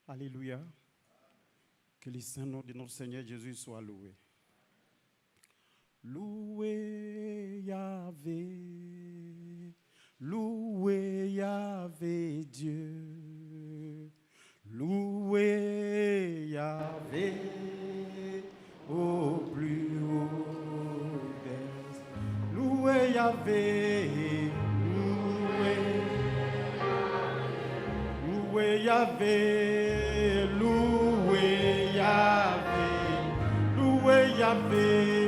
Alléluia. Que le Saint-Nom de notre Seigneur Jésus soit loué. Loué Yahvé, loué Yahvé Dieu, loué Yahvé au plus haut des. Loué Yahvé, loué Yahvé, loué Yahvé, loué Yahvé.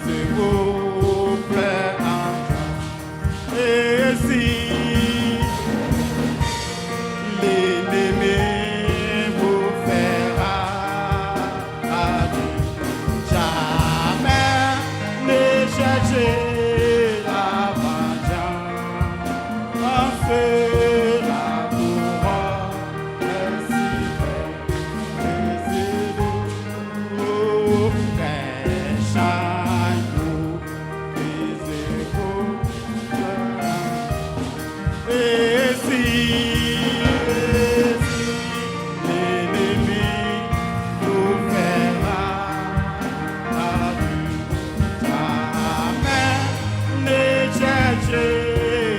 vous plaît encore. Et si l'ennemi vous fera jamais ne cherchez la vengeance, un feu la couronne est si belle, et nous chaque jour, et si l'ennemi nous fera jamais ne chercher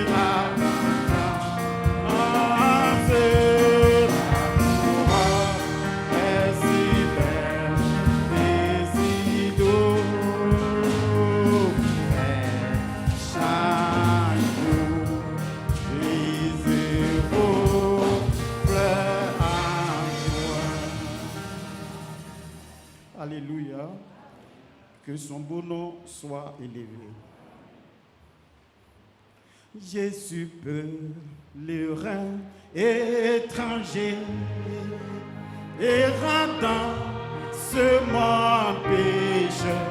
la vengeance, est si belle et si douce, chaque jour, lisez vos fleurs à joie. Alléluia. Que son beau nom soit élevé. Jésus pèlerin étranger, errant dans ce monde pécheur,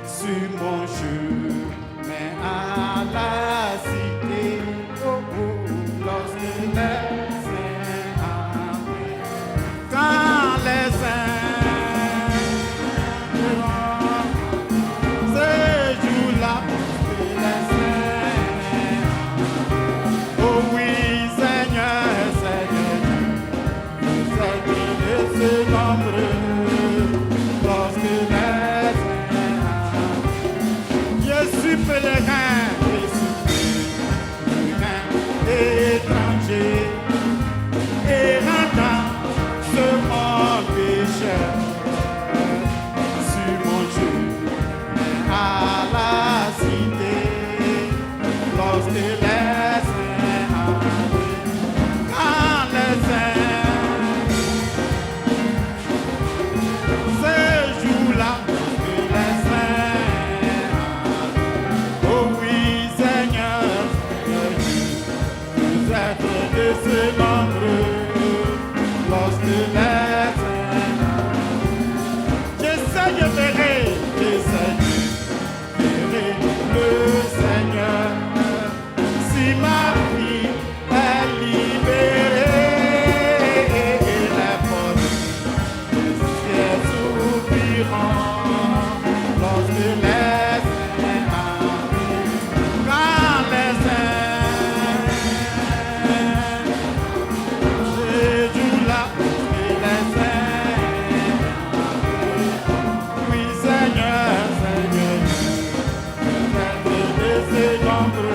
sur mon chemin à la cité, lorsque les saints arrivent, quand les saints étranger, errant dans ce monde pécheur, sur mon chemin à la cité, lorsque les saints arrivent, quand les saints, ces jours-là, que les saints arrivent, oh oui Seigneur, vous êtes de ce nombre, lorsque les saints, j'essaie de verrer le Seigneur, si ma vie est libérée, et les portes du ciel s'ouvriront, lorsque les saints arrivent, quand les saints, oui Seigneur, Seigneur, vous êtes de ce nombre,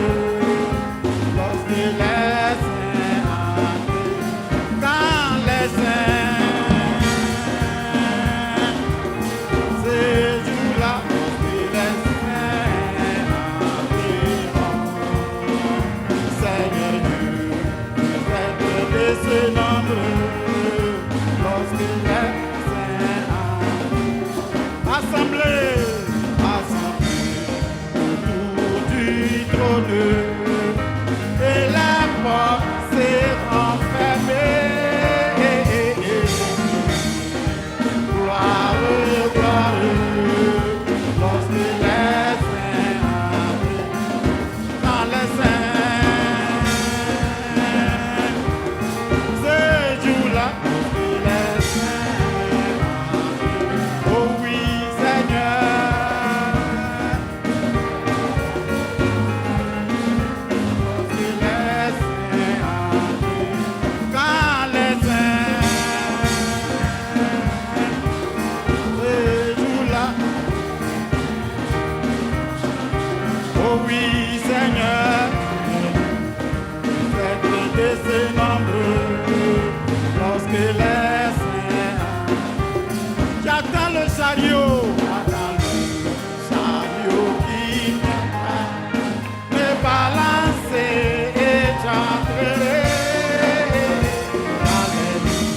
lorsque les saints arrivent, quand les saints, ces jours-là, lorsque les saints arriveront, Seigneur Dieu, vous êtes de ce nombre, lorsque les saints arrivent, assemblés autour du trône, et la porte seront fermées, gloire, gloire, lorsque les saints arrivent, quand les saints, ces jours-là, les saints, oh oui Seigneur, lorsque les saints arrivent, quand les saints, ces jours-là, oh oui Seigneur, vous êtes de ce nombre, lorsque les saints, j'attends le chariot qui viendra me balancer et j'entrerai dans les nuits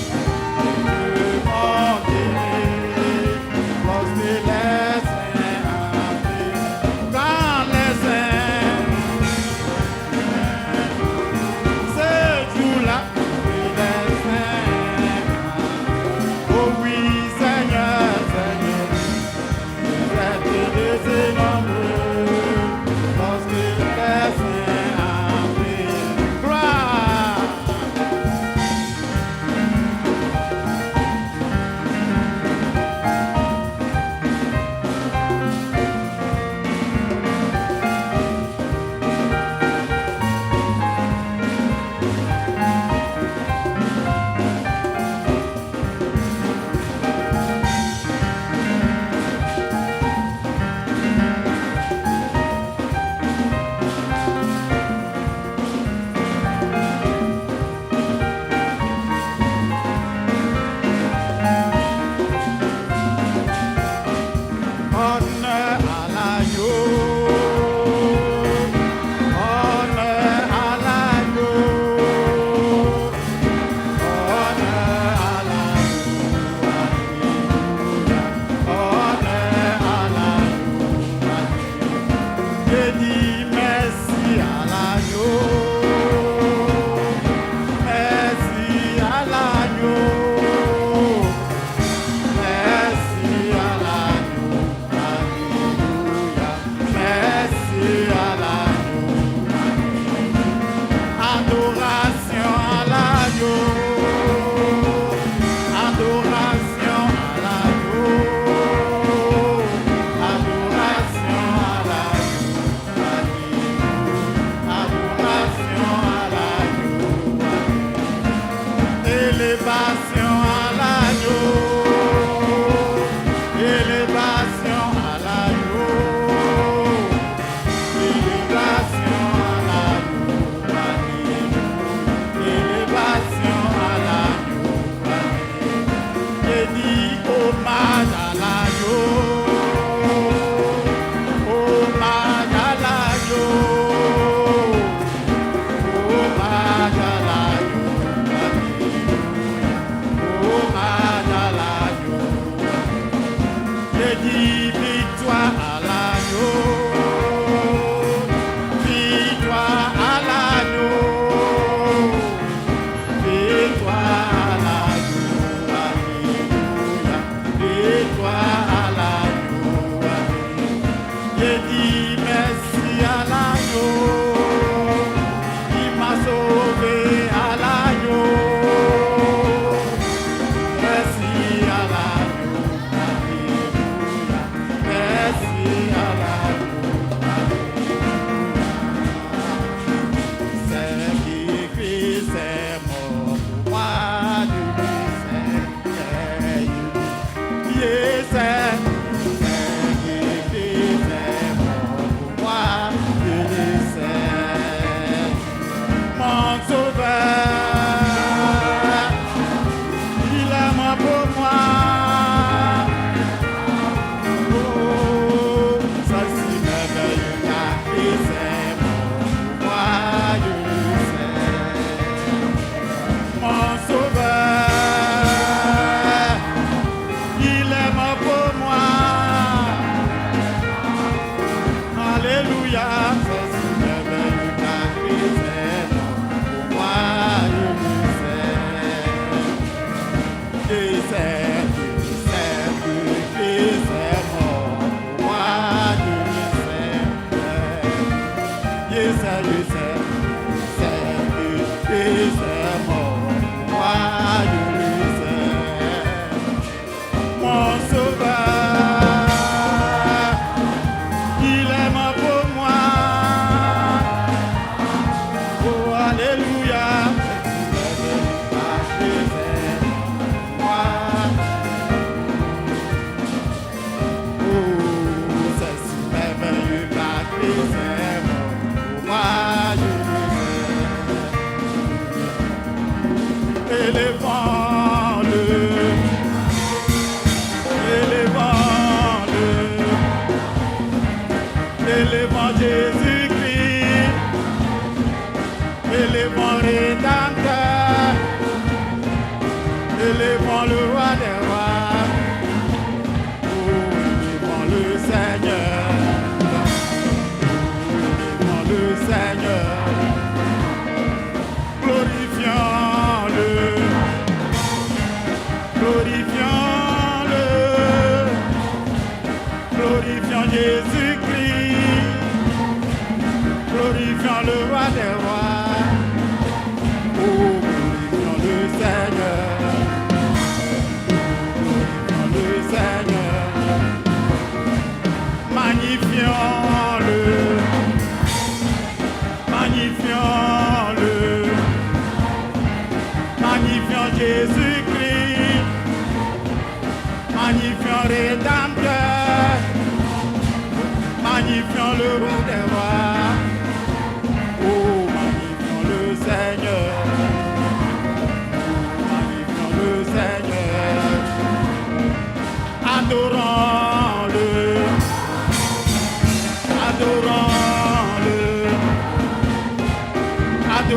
de mon délai, lorsque les saints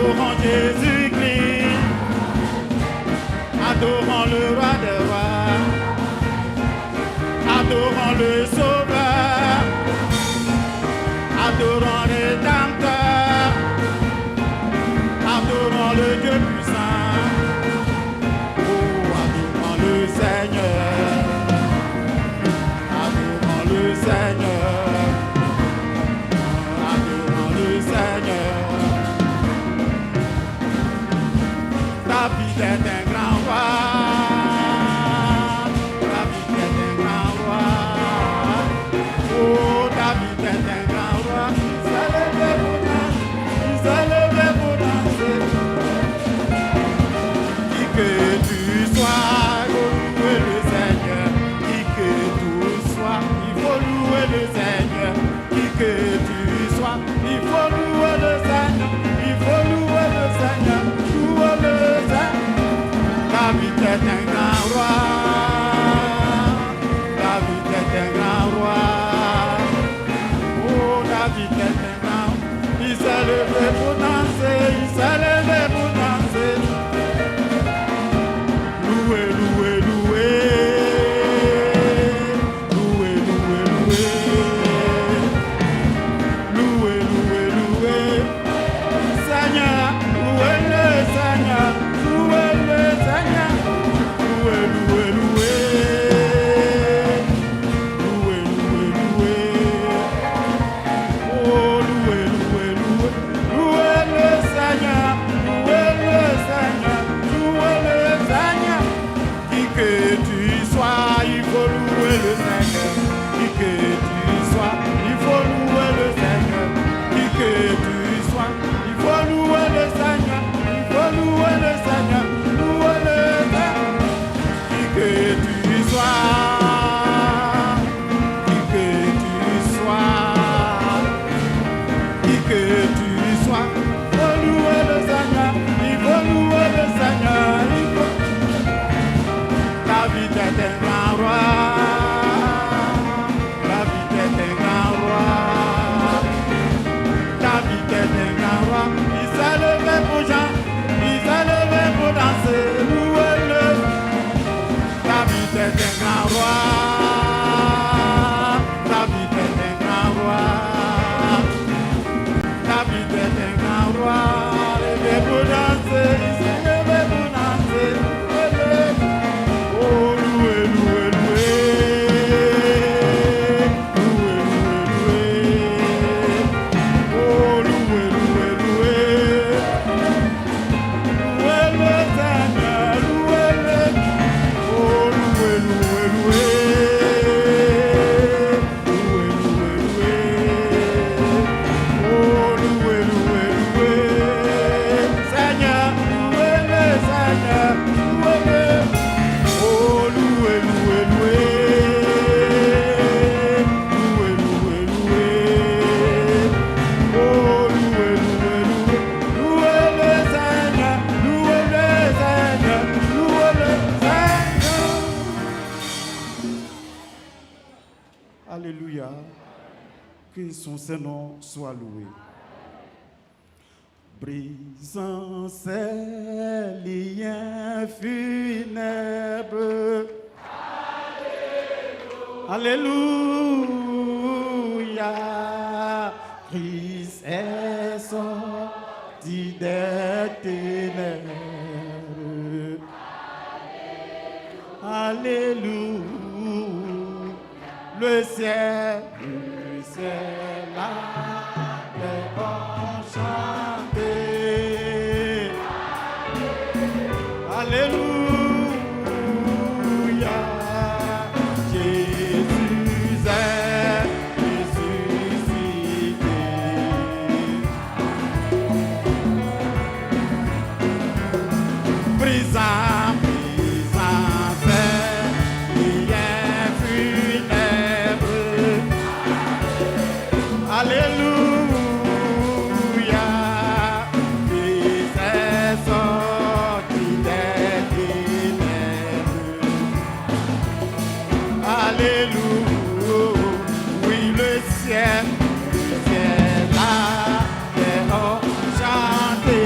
Adorons Jésus-Christ, adorons le roi des rois, adorons le sauveur, adorons le rédempteur, adorons le Dieu puissant, oh, adorons le Seigneur, adorons le Seigneur, adorons le Seigneur. David est un grand roi, David est un grand roi, oh David est un grand roi, il s'est levé pour danser, il s'est levé pour danser. Qui que tu sois, il faut louer le Seigneur, qui que tu sois, il faut louer le Seigneur, qui que tu sois, il faut louer le Seigneur, il faut louer le Seigneur, louer le Seigneur. David est un grand roi, David est un grand roi, oh David est un grand roi, il s'est levé pour danser, il s'est levé pour danser, louer, louer, louer, louer, louer, louer, louer, louer, louer, Seigneur, louer le Seigneur, louer le Seigneur, louer, louer, louer, louer, louer, louer, oh louer, louer, louer, louer le Seigneur, louer le Seigneur, louer le Seigneur, qui que tu sois, il faut louer le Seigneur, qui que tu sois, il faut louer le Seigneur, qui que tu sois, il faut louer le Seigneur, il faut louer le Seigneur, louer le Seigneur, qui que tu sois, qui que tu sois, qui que tu sois, il faut louer le Seigneur, il faut louer le Seigneur, il faut. David est un grand roi, David est un grand roi, David est un grand roi, il s'est levé pour Jean, il s'est levé pour danser, louez-le. David est un grand roi, David est un grand roi, David est un grand roi, levé pour danser, il s'est levé pour danser, louez-le. Oh louez, louez, louez, louez, louez, louez, oh louez, louez, louez, louez le Seigneur, louez-le, oh louez, louez, louez, louez, louez, louez, oh louez, louez, louez, Seigneur, louez le Seigneur, louez-le. Oh loué, loué, loué, loué, loué, loué, oh loué, loué, loué, loué le Seigneur, loué le Seigneur, loué le Seigneur. Alléluia, que son Saint-Nom soit loué. Brisant ces liens funèbres. Alléluia. Christ est sorti des ténèbres. Alléluia. Le ciel là. Alléluia, Jésus est ressuscité. Brisant, ces liens funèbres. Alléluia, Christ est sorti des ténèbres. Alléluia, oui le ciel là est enchanté.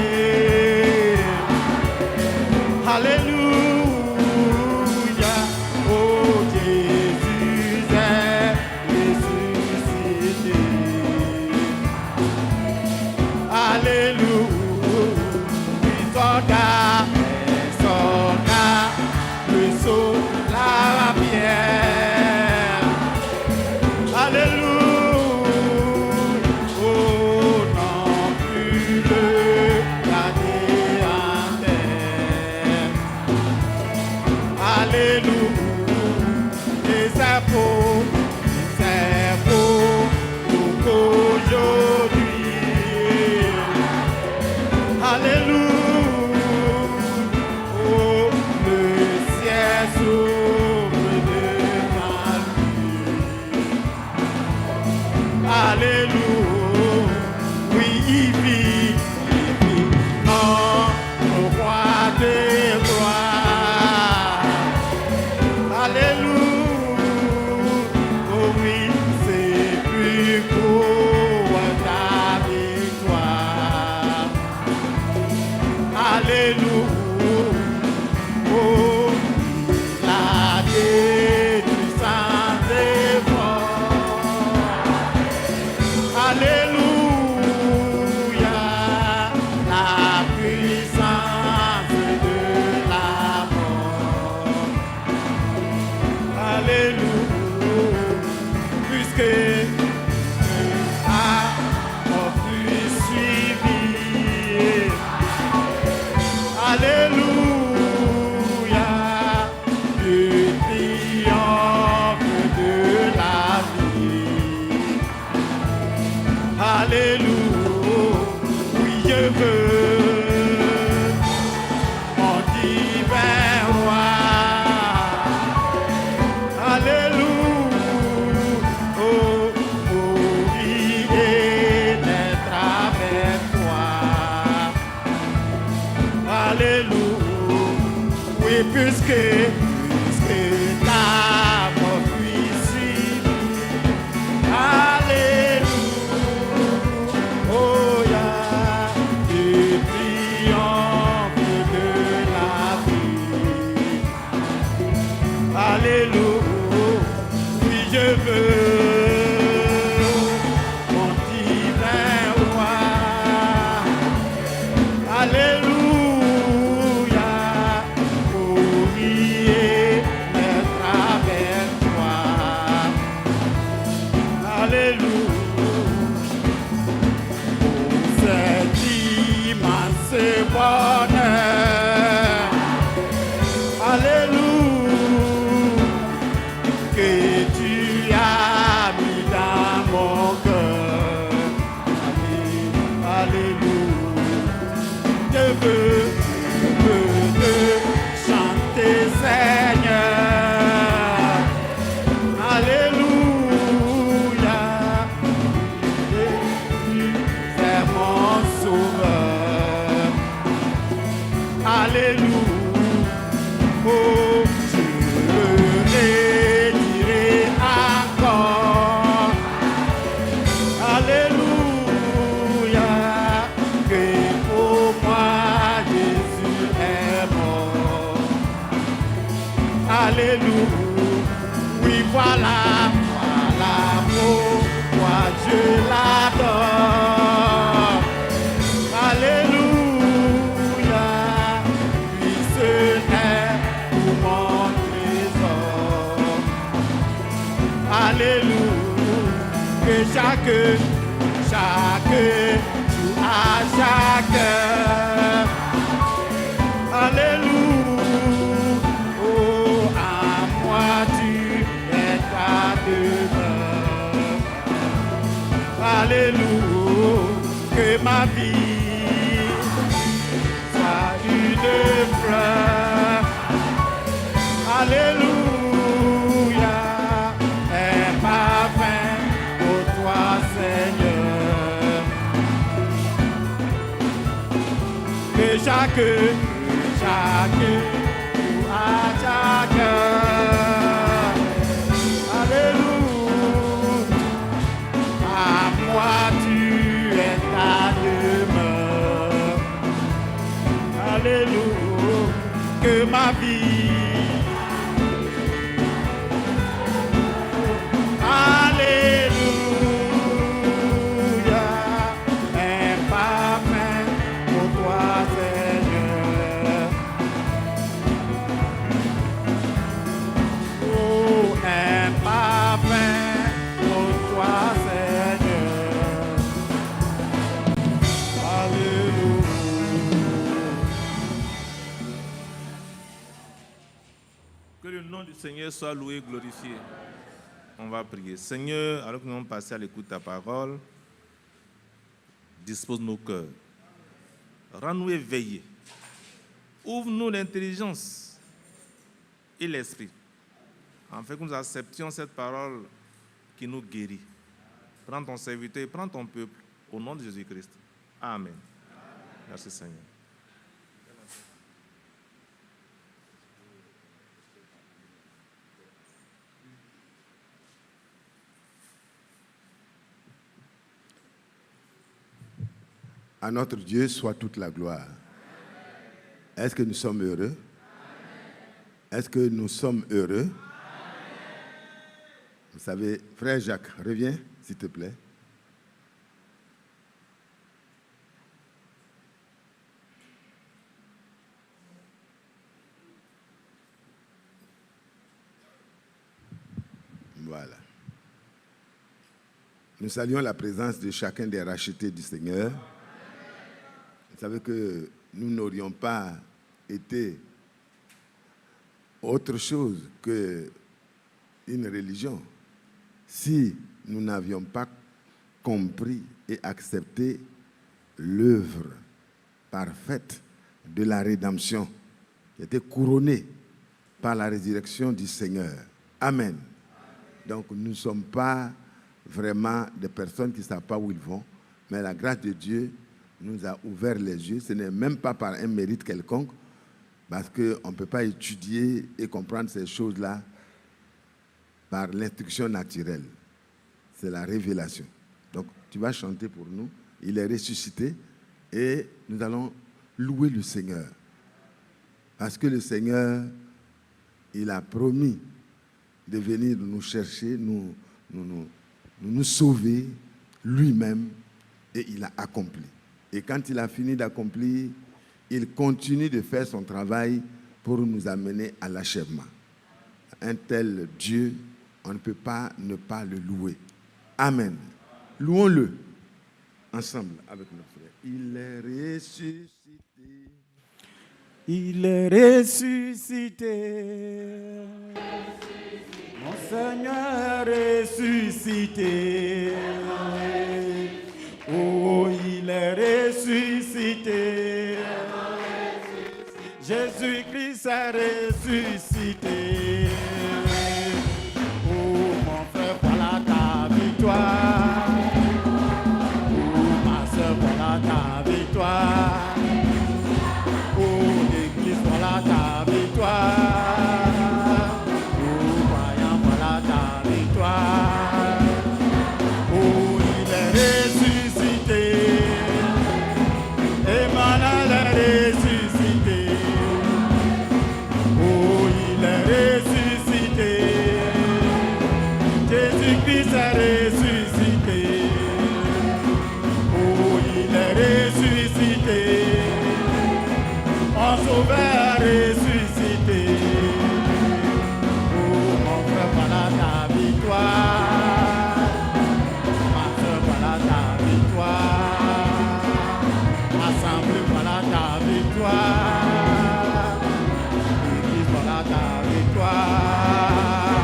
Alléluia, oui, il vit en roi de gloire. Alléluia, oh oui, c'est plus beau ta victoire. Alléluia, oh, la détruisante est forte. Alléluia, la puissance de la mort. Alléluia, puisque a offert suivi. Alléluia, le triomphe de la vie. Alléluia, oui je veux mon divin roi. Alléluia, oh, oublier d'être avec toi. Alléluia, oui puisque ta mort puisse. Alléluia, oh yeah, du triomphe de la vie. Alléluia, oui je veux mon divin roi. Alléluia, oublier d'être avec toi. Alléluia, cet immense bonheur. Alléluia, que tu as mis dans mon cœur. Alléluia, je veux te chanter, Seigneur. Alléluia, c'est mon sauveur. Alléluia, oh, je le dirai encore. Alléluia, que pour moi Jésus est mort. Alléluia, oui voilà pourquoi je l'adore. Alléluia, lui ce n'est pour mon trésor. Alléluia, que chaque jour à chaque heure. Alléluia, oh à moi tu es ta demeure. Alléluia, que ma vie soit une fleur. Alléluia, un parfum pour toi Seigneur. Que chaque jour à chaque heure. Alléluia, à moi tu es ta demeure. Alléluia, que ma vie. Alléluia, un parfum pour toi Seigneur. Oh, un parfum pour toi Seigneur. Alléluia. Que le nom du Seigneur soit loué et glorifié. On va prier. Seigneur, alors que nous allons passer à l'écoute de ta parole, dispose nos cœurs. Rends-nous éveillés. Ouvre-nous l'intelligence et l'esprit, afin que nous acceptions cette parole qui nous guérit. Prends ton serviteur et prends ton peuple au nom de Jésus-Christ. Amen. Merci Seigneur. À notre Dieu soit toute la gloire. Est-ce que nous sommes heureux? Est-ce que nous sommes heureux? Vous savez, frère Jacques, reviens, s'il te plaît. Voilà. Nous saluons la présence de chacun des rachetés du Seigneur. Vous savez que nous n'aurions pas été autre chose qu'une religion si nous n'avions pas compris et accepté l'œuvre parfaite de la rédemption qui a été couronnée par la résurrection du Seigneur. Amen. Donc nous ne sommes pas vraiment des personnes qui ne savent pas où ils vont, mais la grâce de Dieu nous a ouvert les yeux. Ce n'est même pas par un mérite quelconque, parce qu'on ne peut pas étudier et comprendre ces choses-là par l'instruction naturelle. C'est la révélation. Donc, tu vas chanter pour nous. Il est ressuscité et nous allons louer le Seigneur. Parce que le Seigneur, il a promis de venir nous chercher, nous sauver lui-même, et il a accompli. Et quand il a fini d'accomplir, il continue de faire son travail pour nous amener à l'achèvement. Un tel Dieu, on ne peut pas ne pas le louer. Amen. Louons-le ensemble avec notre frère. Il est ressuscité. Il est ressuscité. Mon Seigneur est ressuscité. Oh, il est ressuscité. Jésus-Christ est ressuscité. Oh, mon frère, voilà ta victoire. Oh, ma soeur, voilà ta victoire. Oh, l'Église, voilà ta victoire. Oh, croyant, voilà ta victoire. Oh, il est ressuscité. Emmanuel est ressuscité. Oh, il est ressuscité. Jésus-Christ est ressuscité. Oh, il est ressuscité. Mon sauveur est ressuscité. Oh, mon frère, voilà ta victoire. Ma soeur, voilà ta victoire. Assemblée, voilà ta victoire. Église, voilà ta victoire.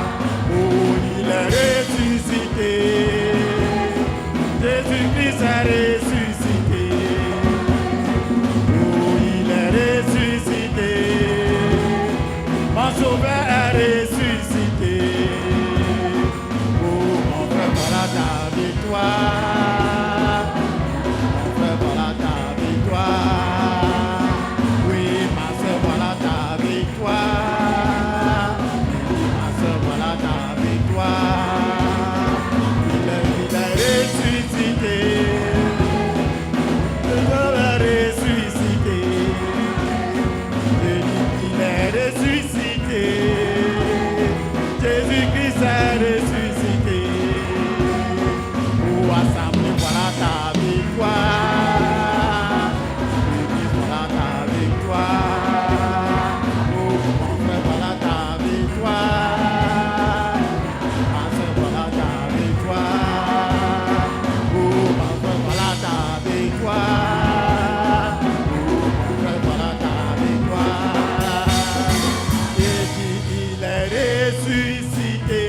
Oh, il est ressuscité. Jésus-Christ est ressuscité. Oh, il est ressuscité. Mon sauveur est ressuscité. Oh, mon frère, voilà ta victoire. Mon frère, voilà ta victoire. Oui, ma soeur, voilà ta victoire. Oui, ma soeur, voilà ta victoire. Il est ressuscité. Le Seigneur est ressuscité. Il est ressuscité. Jésus-Christ est ressuscité. Oh, assemblée, voilà ta victoire. Église, voilà ta victoire. Oh, mon frère, voilà ta victoire. Ma soeur, voilà ta victoire. Oh, mon frère, voilà ta victoire. Oh, mon frère, voilà ta victoire. Et il est ressuscité.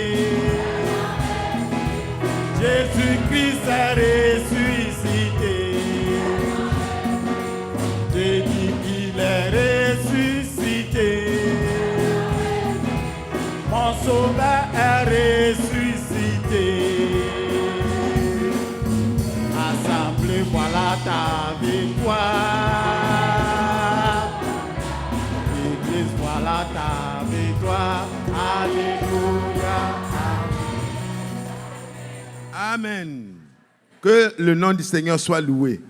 Jésus-Christ est ressuscité. J'ai dit qu'il est ressuscité. Mon sauveur est ressuscité. ta victoire. L'église, voilà ta victoire. Alléluia. Amen. Que le nom du Seigneur soit loué.